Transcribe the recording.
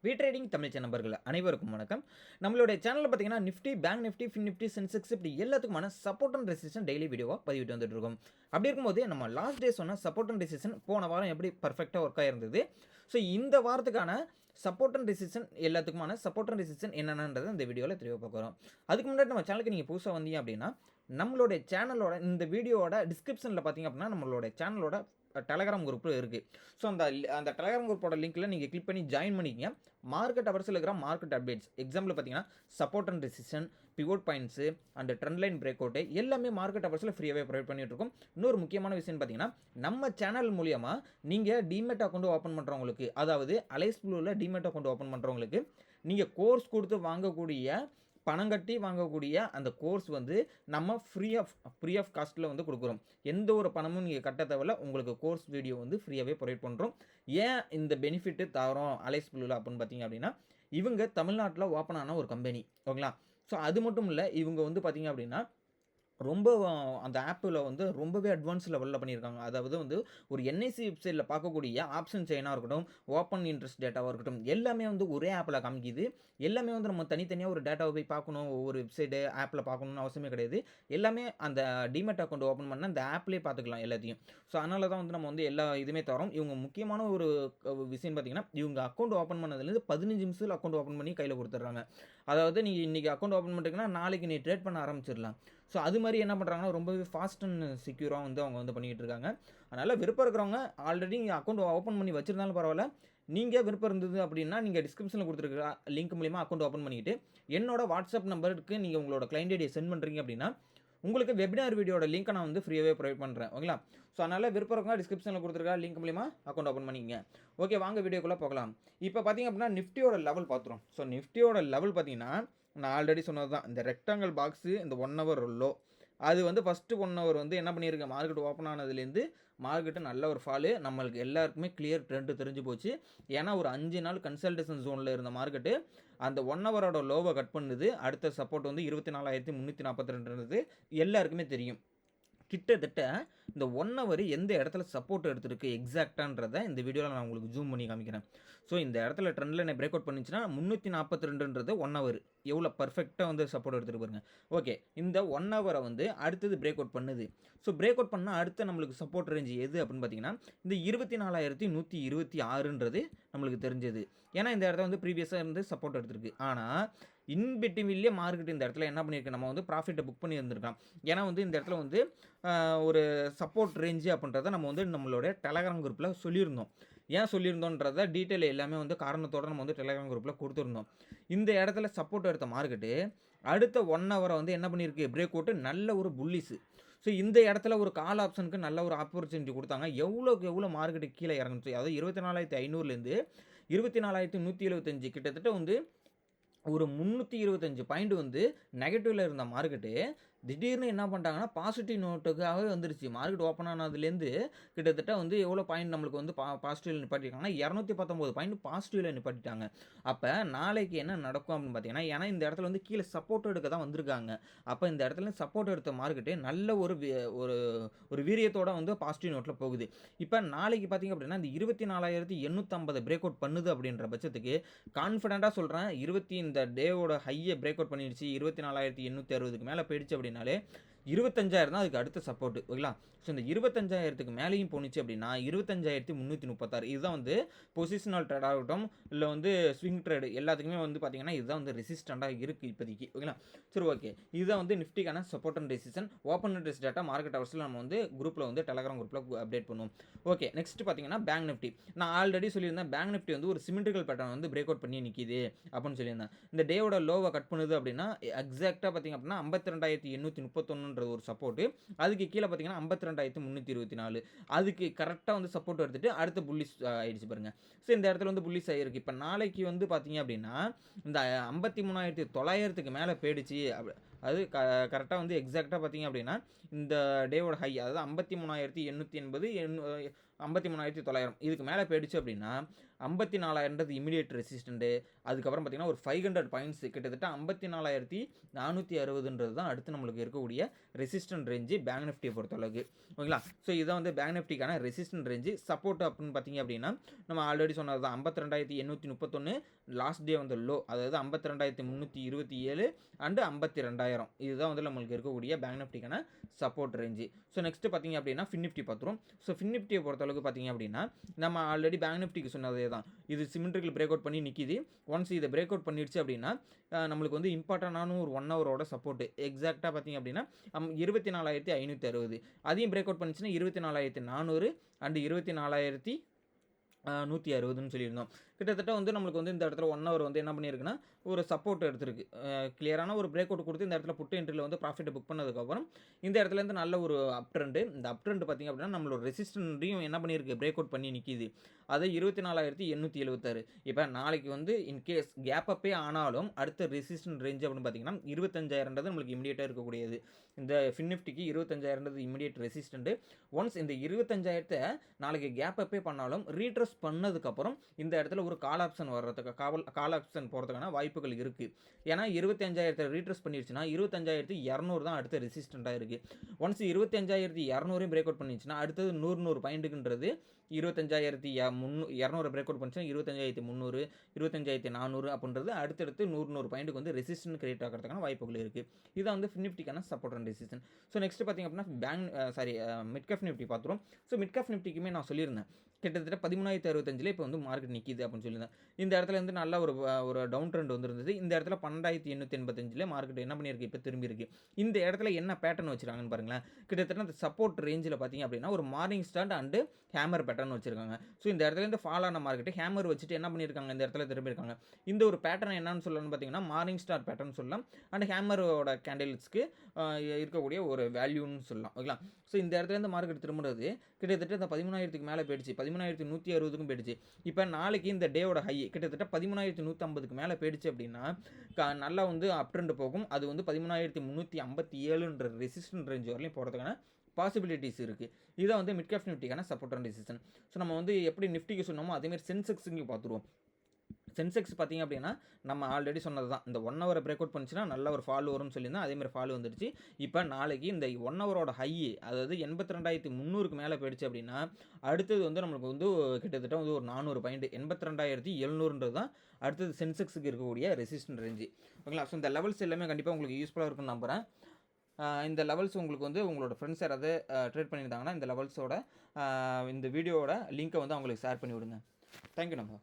Trading Tamil நண்பர்கள் அனைவருக்கும் வணக்கம். நம்மளுடைய சேனல்ல பார்த்தீங்கன்னா Nifty, bank Nifty, fin Nifty, Sensex இப்படி எல்லாத்துக்குமான சப்போர்ட் அண்ட் ரெசிஸ்டன்ஸ் டெய்லி வீடியோவா பதிவிட்டு வந்துட்டு இருக்கோம். அப்படி இருக்கும்போது நம்ம லாஸ்ட் டே சொன்ன சப்போர்ட் அண்ட் ரெசிஸ்டன்ஸ் போன வாரம் எப்படி பெர்ஃபெக்ட்டா ஒர்க் ஆயிருந்தது. ஸோ இந்த வாரத்துக்கான சப்போர்ட் அண்ட் ரெசிஸ்டன்ஸ் எல்லாத்துக்குமான சப்போர்ட் அண்ட் ரெசிஸ்டன்ஸ் என்னென்னன்றதை இந்த வீடியோவில் தெளிவாக பார்க்குறோம். அதுக்கு முன்னாடி நம்ம சேனலுக்கு நீங்கள் புதுசாக வந்தீங்க அப்படின்னா நம்மளுடைய சேனலோட இந்த வீடியோவோட டிஸ்கிரிப்ஷனில் பார்த்தீங்க அப்படின்னா நம்மளோட சேனலோட டெலகிராம் குரூப் இருக்குது. ஸோ அந்த டெலகிராம் குரூப்போட லிங்க்கில் நீங்கள் கிளிக் பண்ணி ஜாயின் பண்ணிக்கங்க. மார்க்கெட் அவர்ஸில் இருக்கிற மார்க்கெட் அப்டேட்ஸ் எக்ஸாம்பிள் பார்த்தீங்கன்னா support and resistance, pivot points and trend line break out எல்லாமே மார்க்கெட் அவர்ஸில் ஃப்ரீயாகவே ப்ரொவைட் பண்ணிட்டு இருக்கோம். இன்னொரு முக்கியமான விஷயம் பார்த்தீங்கன்னா நம்ம சேனல் மூலியமாக நீங்கள் டிமெட் அக்கௌண்ட் ஓப்பன் பண்ணுறவங்களுக்கு, அதாவது அலைஸ் ப்ளூவில் டிமெட் அக்கௌண்ட் ஓப்பன் பண்ணுறவங்களுக்கு நீங்கள் கோர்ஸ் கொடுத்து வாங்கக்கூடிய பணம் கட்டி வாங்கக்கூடிய அந்த கோர்ஸ் வந்து நம்ம ஃப்ரீ ஆஃப் காஸ்ட்டில் வந்து கொடுக்குறோம். எந்த ஒரு பணமும் நீங்கள் கட்ட தேவையில்ல. உங்களுக்கு கோர்ஸ் வீடியோ வந்து ஃப்ரீயாகவே ப்ரொவைட் பண்ணுறோம். ஏன் இந்த பெனிஃபிட்டு தரோம் அலைஸ் ப்ளூவில் அப்படின்னு பார்த்தீங்க அப்படின்னா, இவங்க தமிழ்நாட்டில் ஓப்பன் ஆன ஒரு கம்பெனி, ஓகேங்களா. ஸோ அது மட்டும் இல்லை, இவங்க வந்து பார்த்தீங்க அப்படின்னா ரொம்ப அந்த ஆப்பில் வந்து ரொம்பவே அட்வான்ஸ் லெவலில் பண்ணியிருக்காங்க. அதாவது வந்து ஒரு என்ஐசி வெப்சைட்டில் பார்க்கக்கூடிய ஆப்ஷன் செயினாக இருக்கட்டும், ஓப்பன் இன்ட்ரெஸ்ட் டேட்டாவாக இருக்கட்டும், எல்லாமே வந்து ஒரே ஆப்பில் காமிக்குது. எல்லாமே வந்து நம்ம தனித்தனியாக ஒரு டேட்டாவை போய் பார்க்கணும், ஒவ்வொரு வெப்சைட்டு ஆப்பில் பார்க்கணும்னு அவசியமே கிடையாது. எல்லாமே அந்த டிமெட் அக்கௌண்ட் ஓப்பன் பண்ணால் அந்த ஆப்லேயே பார்த்துக்கலாம் எல்லாத்தையும். ஸோ அதனால தான் வந்து நம்ம வந்து எல்லா இதுவுமே தரோம். இவங்க முக்கியமான ஒரு விஷயம் பார்த்தீங்கன்னா, இவங்க அக்கௌண்ட் ஓப்பன் பண்ணதுலேருந்து 15 நிமிஷத்தில் அக்கௌண்ட் ஓப்பன் பண்ணி கையில் கொடுத்துட்றாங்க. அதாவது நீங்கள் இன்றைக்கி அக்கௌண்ட் ஓப்பன் பண்ணுறீங்கன்னா நாளைக்கு நீ ட்ரேட் பண்ண ஆரம்பிச்சிடலாம். ஸோ அது மாதிரி என்ன பண்ணுறாங்கன்னா ரொம்பவே ஃபாஸ்ட் அண்ட் செக்யூராக வந்து அவங்க வந்து பண்ணிக்கிட்டு இருக்காங்க. அதனால் விருப்பம் இருக்கிறவங்க ஆல்ரெடி நீங்கள் அக்கௌண்ட் ஓப்பன் பண்ணி வச்சுருந்தாலும் பரவாயில்ல. நீங்கள் விருப்பம் இருந்தது அப்படின்னா நீங்கள் டிஸ்கிரிப்ஷனில் கொடுத்துருக்க லிங்க் மூலிமா அக்கௌண்ட் ஓப்பன் பண்ணிக்கிட்டு என்னோட வாட்ஸ்அப் நம்பருக்கு நீங்கள் உங்களோட கிளைண்ட் ஐடியை சென்ட் பண்ணுறீங்க அப்படின்னா உங்களுக்கு வெபினார் வீடியோட லிங்க்கை நான் வந்து ஃப்ரீயாகவே ப்ரொவைட் பண்ணுறேன், ஓகேங்களா. ஸோ அதனால் விருப்பம் இருக்கவங்க டிஸ்கிரிப்ஷனில் கொடுத்துருக்க லிங்க் மூலிமா அக்கௌண்ட் ஓப்பன் பண்ணிக்கங்க. ஓகே, வாங்க வீடியோக்குள்ளே போகலாம். இப்போ பார்த்தீங்க அப்படின்னா நிஃப்டியோட லெவல் பார்த்துரும். ஸோ நிஃப்டியோட லெவல் பார்த்தீங்கன்னா நான் ஆல்ரெடி சொன்னது தான், இந்த ரெக்டாங்கிள் பாக்ஸு இந்த 1 ஹவர் லோ அது வந்து ஃபஸ்ட்டு 1 ஹவர் வந்து என்ன பண்ணியிருக்கேன், மார்க்கெட் ஓப்பன் ஆனதுலேருந்து மார்க்கெட்டு நல்ல ஒரு ஃபாலு நம்மளுக்கு எல்லாருக்குமே கிளியர் ட்ரெண்டு தெரிஞ்சு போச்சு. ஏன்னா ஒரு 5 நாள் கன்சல்டேஷன் ஜோனில் இருந்த மார்க்கெட்டு அந்த 1 ஹவரோட லோவை கட் பண்ணுது. அடுத்த சப்போர்ட் வந்து 24,342 எல்லாருக்குமே தெரியும். கிட்டத்தட்ட இந்த 1 ஹவர் எந்த இடத்துல சப்போர்ட் எடுத்திருக்கு எக்ஸாக்டான்றதை இந்த வீடியோவில் நான் உங்களுக்கு ஜூம் பண்ணி காமிக்கிறேன். ஸோ இந்த இடத்துல ட்ரெண்ட் லைனை பிரேக் அவுட் பண்ணிச்சுன்னா 342ன்றது 1 ஹவர் எவ்வளோ பர்ஃபெக்டாக வந்து சப்போர்ட் எடுத்துகிட்டு பாருங்க. ஓகே, இந்த 1 ஹவரை வந்து அடுத்தது பிரேக் அவுட் பண்ணுது. ஸோ பிரேக் அவுட் பண்ணால் அடுத்த நம்மளுக்கு சப்போர்ட் ரேஞ்ச் எது அப்படின்னு பார்த்தீங்கன்னா இந்த 24,126ன்றது நம்மளுக்கு தெரிஞ்சது. ஏன்னா இந்த இடத்துல வந்து ப்ரீவியஸாக இருந்து சப்போர்ட் எடுத்திருக்கு. ஆனால் இன்பிட்வீன்லேயே மார்க்கெட் இந்த இடத்துல என்ன பண்ணியிருக்கு, நம்ம வந்து ப்ராஃபிட்டை புக் பண்ணி இருந்திருக்கலாம். ஏன்னா வந்து இந்த இடத்துல வந்து ஒரு சப்போர்ட் ரேஞ்சு அப்படின்றத நம்ம வந்து நம்மளுடைய டெலகிராம் குரூப்பில் சொல்லியிருந்தோம். ஏன் சொல்லியிருந்தோன்றத டீட்டெயில் எல்லாமே வந்து காரணத்தோடு நம்ம வந்து டெலகிராம் குரூப்பில் கொடுத்துருந்தோம். இந்த இடத்துல சப்போர்ட் எடுத்த மார்க்கெட்டு அடுத்த 1 ஹவரை வந்து என்ன பண்ணியிருக்கு, பிரேக் அவுட்டு நல்ல ஒரு புல்லிஸு. ஸோ இந்த இடத்துல ஒரு கால் ஆப்ஷனுக்கு நல்ல ஒரு ஆப்பர்ச்சுனிட்டி கொடுத்தாங்க. எவ்வளோக்கு எவ்வளோ மார்க்கெட்டு கீழே இறங்குச்சு, அதாவது 24,500லேருந்து 24,175 கிட்டத்தட்ட வந்து ஒரு 325 பாயிண்ட் வந்து நெகட்டிவ்ல இருந்த மார்க்கெட்டு திடீர்னு என்ன பண்ணிட்டாங்கன்னா பாசிட்டிவ் நோட்டுக்காகவே வந்துருச்சு. மார்க்கெட் ஓப்பன் ஆனதுலேருந்து கிட்டத்தட்ட வந்து எவ்வளோ பாயிண்ட் நம்மளுக்கு வந்து பாசிட்டிவில் நிப்பாட்டிருக்காங்கன்னா 219 பாயிண்ட் பாசிட்டிவில் நிப்பாட்டிட்டாங்க. அப்போ நாளைக்கு என்ன நடக்கும் அப்படின்னு பார்த்தீங்கன்னா, ஏன்னா இந்த இடத்துல வந்து கீழே சப்போர்ட் எடுக்க தான் வந்திருக்காங்க. அப்போ இந்த இடத்துல சப்போர்ட் எடுத்த மார்க்கெட்டு நல்ல ஒரு ஒரு வீரியத்தோட வந்து பாசிட்டிவ் நோட்டில் போகுது. இப்போ நாளைக்கு பார்த்தீங்க அப்படின்னா இந்த 24,850 பிரேக் அவுட் பண்ணுது அப்படின்ற பட்சத்துக்கு கான்ஃபிடென்ட்டாக சொல்கிறேன், இந்த டேவோட ஹையை பிரேக் அவுட் பண்ணிடுச்சு 24,860க்கு மேலே போயிடுச்சு அப்படின்னாலே 25,000 தான் அதுக்கு அடுத்த சப்போர்ட், ஓகேங்களா. ஸோ இந்த 25,000க்கு மேலேயும் போணுச்சு அப்படின்னா 25,336 இதுதான் வந்து பொசிஷனல் ட்ரேட் ஆகட்டும் இல்லை வந்து ஸ்விங் ட்ரேடு எல்லாத்துக்குமே வந்து பார்த்தீங்கன்னா இதுதான் வந்து ரெசிஸ்டண்டாக இருக்குது இப்போதைக்கு, ஓகேங்களா. சரி, ஓகே, இதுதான் வந்து நிஃப்டிக்கான support and resistance open interest data market ஹவர்ஸில் நம்ம வந்து குரூப்பில் வந்து டெலகிராம் குரூப்பில் அப்டேட் பண்ணுவோம். ஓகே, நெக்ஸ்ட் பார்த்தீங்கன்னா பேங்க் நிஃப்டி. நான் ஆல்ரெடி சொல்லியிருந்தேன் பேங்க் நிஃப்டி வந்து ஒரு சிமெட்ரிக்கல் பேட்டர்ன் வந்து பிரேக் அவுட் பண்ணி நிற்கிது அப்படின்னு சொல்லியிருந்தேன். இந்த டேவோட லோவை கட் பண்ணுது அப்படின்னா எக்ஸாக்டாக பார்த்தீங்க அப்படின்னா 52,831 ஒரு சப்போர்ட், அதுக்கு கீழே பார்த்தீங்கன்னா 52,324 அதுக்கு கரெக்டாக வந்து சப்போர்ட் எடுத்துட்டு அடுத்த புல்லிஸ் ஆயிடுச்சு பாருங்க. ஸோ இந்த இடத்துல வந்து புல்லிஸ் ஆகிருக்கு. இப்போ நாளைக்கு வந்து பார்த்தீங்க அப்படின்னா இந்த 53,900க்கு மேலே போயிடுச்சு. அது கரெக்டாக வந்து எக்ஸாக்டாக பார்த்தீங்க அப்படின்னா இந்த டேவோட ஹை, அதாவது 53,880 53,900 இதுக்கு மேலே போயிடுச்சு அப்படின்னா 54,000 இமிடியேட் ரெசிஸ்டண்ட்டு. அதுக்கப்புறம் பார்த்தீங்கன்னா ஒரு 500 பாயிண்ட்ஸ் கிட்டத்தட்ட 54,460 தான் அடுத்து நம்மளுக்கு இருக்கக்கூடிய ரெசிஸ்டன்ட் ரேஞ்சு பேங்க் நிஃப்டியை பொறுத்தளவுக்கு. ஓகேங்களா? ஸோ இதான் வந்து பேங்க் நிஃப்டிக்கான ரெசிஸ்டன்ட் ரேஞ்சு. சப்போர்ட் அப்படின்னு பார்த்தீங்க அப்படின்னா நம்ம ஆல்ரெடி சொன்னது தான் 52,831 லாஸ்ட் டே வந்து லோ, அதாவது 52,327 அண்டு 52,000 இதுதான் வந்து நம்மளுக்கு இருக்கக்கூடிய பேங்க் நிஃப்டிக்கான சப்போர்ட் ரேஞ்சு. ஸோ நெக்ஸ்ட் பார்த்தீங்க அப்படின்னா ஃபின் நிஃப்டி பார்த்துரும். ஸோ ஃபின் நிஃப்டியை பொறுத்தளவுக்கு பார்த்தீங்க அப்படின்னா நம்ம ஆல்ரெடி பேங்க் நிஃப்டிக்கு சொன்னதே தான், இது சிமெட்ரிக்கல் பிரேக் அவுட் பண்ணி நிற்கிது. ஒன்ஸ் இதை பிரேக் அவுட் பண்ணிடுச்சு அப்படின்னா நம்மளுக்கு வந்து இம்பார்ட்டண்டான ஒரு 1 ஹவரோட சப்போர்ட் எக்ஸாக்டாக பார்த்தீங்க அப்படின்னா 24,560 அதையும் பிரேக் அவுட் பண்ணிச்சுன்னா 24,400 அண்டு 24,160ன்னு சொல்லியிருந்தோம். கிட்டத்தட்ட வந்து நம்மளுக்கு வந்து இந்த இடத்துல 1 ஹவர் வந்து என்ன பண்ணியிருக்குன்னா ஒரு சப்போர்ட் எடுத்திருக்கு. கிளியரான ஒரு பிரேக் அவுட் கொடுத்து இந்த இடத்துல புட் என்ட்ரியில் வந்து ப்ராஃபிட்டை புக் பண்ணதுக்கப்புறம் இந்த இடத்துலேருந்து நல்ல ஒரு அப் ட்ரெண்டு. இந்த அப் ட்ரெண்ட் பார்த்திங்க அப்படின்னா நம்மளோட ரெசிஸ்டன்ட்டையும் என்ன பண்ணியிருக்கு, பிரேக் அவுட் பண்ணி நிற்கிது. அது 24,876. இப்போ நாளைக்கு வந்து இன்கேஸ் கேப் அப்பே ஆனாலும் அடுத்த ரெசிஸ்டன்ட் ரேஞ்சு அப்படின்னு பார்த்தீங்கன்னா 25,000 நம்மளுக்கு இமீடியட்டாக இருக்கக்கூடியது. இந்த ஃபின் நிஃப்டிக்கு 25,000 இமீடியட் ரெசிஸ்டன்ட். ஒன்ஸ் இந்த 25,000 நாளைக்கு கேப் அப்பே பண்ணாலும் ரீட்ரஸ் பண்ணதுக்கப்புறம் இந்த இடத்துல ஒரு கால் ஆப்ஷன் வர்றதுக்கு கால் ஆப்ஷன் போகிறதுக்கான வாய்ப்புகள் இருக்குது. ஏன்னா 25,000 ரீட்ரஸ் பண்ணிடுச்சுன்னா 25,200 தான் அடுத்த ரெசிஸ்டண்ட்டாக இருக்குது. ஒன்ஸ் 25,200 பிரேக் அவுட் பண்ணிடுச்சுன்னா அடுத்தது 100 பாயிண்ட்டுக்குன்றது 25,200 பிரேக் அவுட் பண்ணிச்சுன்னா 25,300 25,400 அப்படின்றது அடுத்தடுத்து 100 பாயிண்ட்டுக்கு வந்து ரெசிஸ்டன்ட் கிரியேட் ஆகிறதுக்கான வாய்ப்புகள் இருக்குது. இதான் வந்து நிஃப்டிக்கான support and resistant. So next பார்த்திங்க அப்படின்னா மிட் கேப் நிஃப்டி பார்த்துரும். ஸோ மிட் கேப் நிஃப்டிக்குமே நான் சொல்லியிருந்தேன் கிட்டத்தட்ட 13,065 இப்போ வந்து மார்க்கெட் நிற்கிது அப்படின்னு சொல்லியிருந்தேன். இந்த இடத்துல இருந்து நல்ல ஒரு டவுன் ட்ரெண்ட் வந்துருந்தது. இந்த இடத்துல 12,885 மார்க்கெட் என்ன பண்ணியிருக்கு, இப்போ திரும்பி இருக்கு. இந்த இடத்துல என்ன பேட்டர்ன் வச்சிருக்காங்கன்னு பாருங்களேன். கிட்டத்தட்ட அந்த சப்போர்ட் ரேஞ்சில் பார்த்தீங்க அப்படின்னா ஒரு morning start and hammer pattern வச்சிருக்காங்க. ஸோ இந்த இடத்துல இருந்து ஃபால் ஆன மார்க்கெட் ஹேமர் வச்சுட்டு என்ன பண்ணியிருக்காங்க, இந்த இடத்துல திரும்பி இருக்காங்க. இந்த ஒரு பேட்டர்ன் என்னன்னு சொல்லணும்னு பார்த்தீங்கன்னா மார்னிங் ஸ்டார் பேட்டர்ன் சொல்லலாம் அண்ட் ஹேமரோட கேண்டில்ஸ்க்கு இருக்கக்கூடிய ஒரு வேல்யூன்னு சொல்லலாம். ஓகேங்களா? ஸோ இந்த இடத்துல இருந்து மார்க்கெட் திரும்புறது கிட்டத்தட்ட இந்த 13,000க்கு மேலே போயிடுச்சு, 13,160க்கும் போயிடுச்சு. இப்போ நாளைக்கு இந்த டேவோட ஹை கிட்டத்தட்ட 13,150க்கு மேலே போயிடுச்சு அப்படின்னா நல்லா வந்து அப் ட்ரெண்ட் போகும். அது வந்து 13,357 ரெசிஸ்டன்ட் ரேஞ்ச் வரலையும் போகிறதுக்கான பாசிபிலிட்டிஸ் இருக்குது. இதான் வந்து மிட் கேப் நிஃப்டிக்கான சப்போர்ட் அண்ட் ரெசிஸ்டன்ட். ஸோ நம்ம வந்து எப்படி நிஃப்டிக்கு சொன்னோமோ அதேமாதிரி சென்செக்ஸுக்கு பார்த்துருவோம். சென்செக்ஸ் பார்த்திங்க அப்படின்னா நம்ம ஆல்ரெடி சொன்னது தான், இந்த 1 ஹவரை பிரேக் அவுட் பண்ணிச்சுன்னா நல்ல ஒரு ஃபால் வரும்னு சொல்லியிருந்தேன். அதேமாதிரி ஃபால் வந்துடுச்சு. இப்போ நாளைக்கு இந்த 1 ஹவரோட ஹை அதாவது 82,300க்கு மேலே போயிடுச்சு அப்படின்னா அடுத்தது வந்து நம்மளுக்கு வந்து கிட்டத்தட்ட வந்து ஒரு 400 பாயிண்ட் 82,700 தான் அடுத்தது சென்செக்ஸுக்கு இருக்கக்கூடிய ரெசிஸ்டன்ட் ரேஞ்சு. ஓகேங்களா? ஸோ இந்த லெவல்ஸ் எல்லாமே கண்டிப்பாக உங்களுக்கு யூஸ்ஃபுல்லாக இருக்கும்னு நம்புகிறேன். இந்த லெவல்ஸ் உங்களுக்கு வந்து உங்களோட ஃப்ரெண்ட்ஸ் யாராவது ட்ரேட் பண்ணியிருந்தாங்கன்னா இந்த லெவல்ஸோட இந்த வீடியோவோட லிங்க்கை வந்து அவங்களுக்கு ஷேர் பண்ணி விடுங்க. தேங்க்யூ நம்பா.